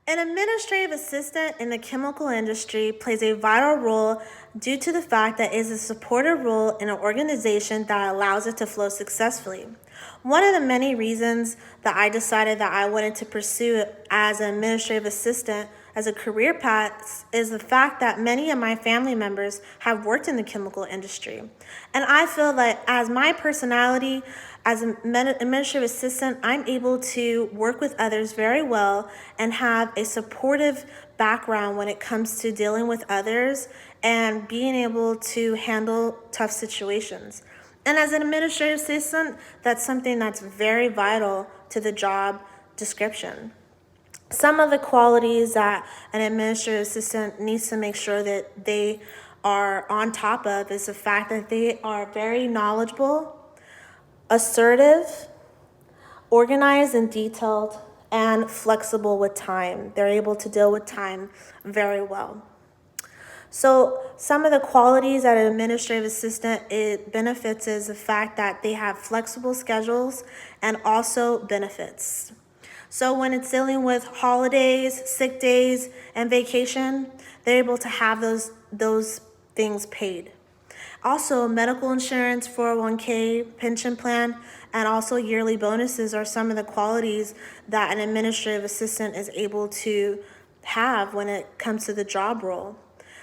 An administrative assistant in the chemical industry plays a vital role due to the fact that it is a supportive role in an organization that allows it to flow successfully. One of the many reasons that I decided that I wanted to pursue it as an administrative assistant as a career path is the fact that many of my family members have worked in the chemical industry. And I feel that as my personality, as an administrative assistant, I'm able to work with others very well and have a supportive background when it comes to dealing with others and being able to handle tough situations. And as an administrative assistant, that's something that's very vital to the job description. Some of the qualities that an administrative assistant needs to make sure that they are on top of is the fact that they are very knowledgeable, assertive, organized and detailed, and flexible with time. They're able to deal with time very well. So some of the qualities that an administrative assistant it benefits is the fact that they have flexible schedules and also benefits. So when it's dealing with holidays, sick days, and vacation, they're able to have those things paid. Also, medical insurance, 401k, pension plan, and also yearly bonuses are some of the qualities that an administrative assistant is able to have when it comes to the job role.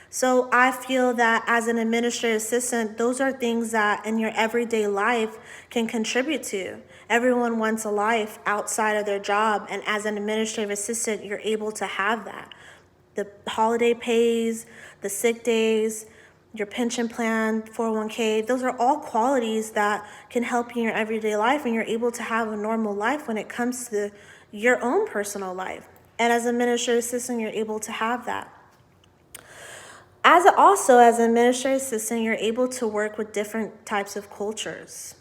So I feel that as an administrative assistant, those are things that in your everyday life can contribute to. Everyone wants a life outside of their job, and as an administrative assistant, you're able to have that. The holiday pays, the sick days, your pension plan, 401k, those are all qualities that can help you in your everyday life, and you're able to have a normal life when it comes to your own personal life. And as an administrative assistant, you're able to have that. As an administrative assistant, you're able to work with different types of cultures.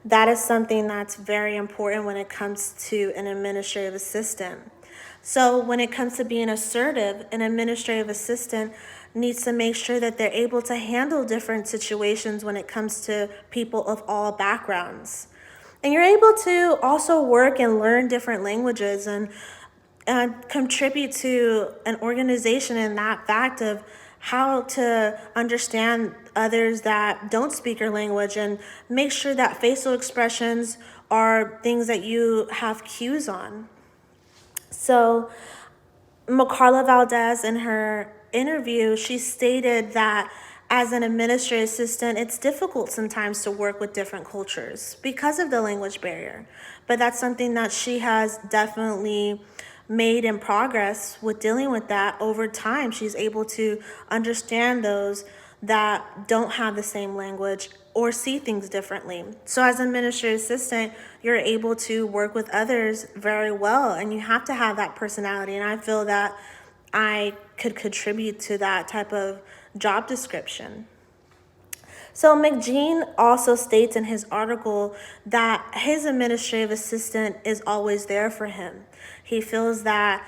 That is something that's very important when it comes to an administrative assistant. So when it comes to being assertive, an administrative assistant needs to make sure that they're able to handle different situations when it comes to people of all backgrounds. And you're able to also work and learn different languages and contribute to an organization in that fact of how to understand others that don't speak your language and make sure that facial expressions are things that you have cues on. So Macarla Valdez, in her interview, she stated that as an administrative assistant, it's difficult sometimes to work with different cultures because of the language barrier. But that's something that she has definitely made in progress with dealing with that over time. She's able to understand those that don't have the same language or see things differently. So as an administrative assistant, you're able to work with others very well, and you have to have that personality. And I feel that I could contribute to that type of job description. So McGean also states in his article that his administrative assistant is always there for him. He feels that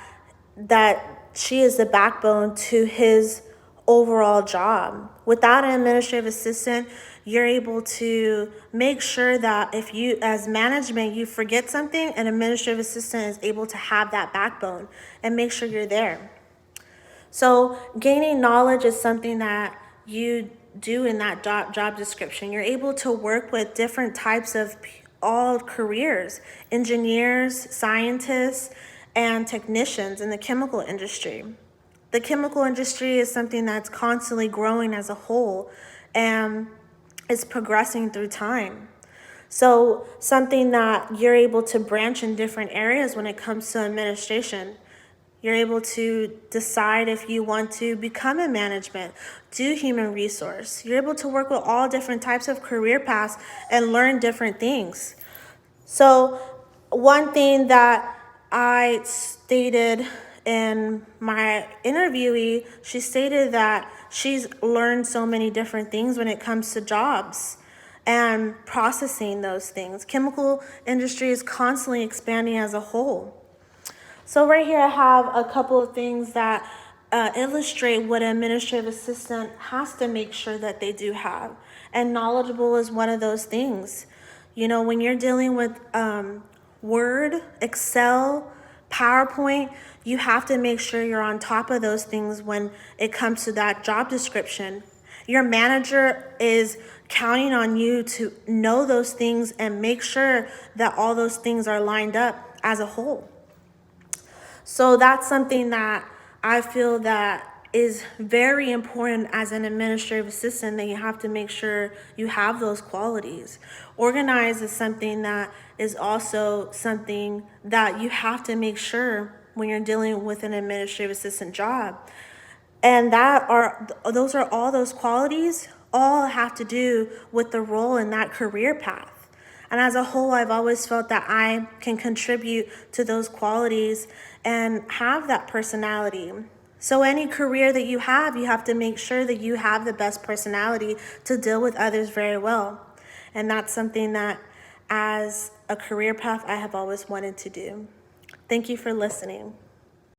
she is the backbone to his overall job. Without an administrative assistant, you're able to make sure that if you, as management, you forget something, an administrative assistant is able to have that backbone and make sure you're there. So gaining knowledge is something that you do in that job description. You're able to work with different types of all careers, engineers, scientists, and technicians in the chemical industry. The chemical industry is something that's constantly growing as a whole and is progressing through time. So something that you're able to branch in different areas when it comes to administration. You're able to decide if you want to become in management, do human resource. You're able to work with all different types of career paths and learn different things. So one thing that I stated in my interviewee, she stated that she's learned so many different things when it comes to jobs and processing those things. Chemical industry is constantly expanding as a whole. So right here I have a couple of things that illustrate what an administrative assistant has to make sure that they do have. And knowledgeable is one of those things. You know, when you're dealing with Word, Excel, PowerPoint, you have to make sure you're on top of those things when it comes to that job description. Your manager is counting on you to know those things and make sure that all those things are lined up as a whole. So that's something that I feel that is very important as an administrative assistant, that you have to make sure you have those qualities. Organize is something that is also something that you have to make sure when you're dealing with an administrative assistant job. And those are all those qualities all have to do with the role in that career path. And as a whole, I've always felt that I can contribute to those qualities and have that personality. So any career that you have to make sure that you have the best personality to deal with others very well. And that's something that as a career path I have always wanted to do. Thank you for listening.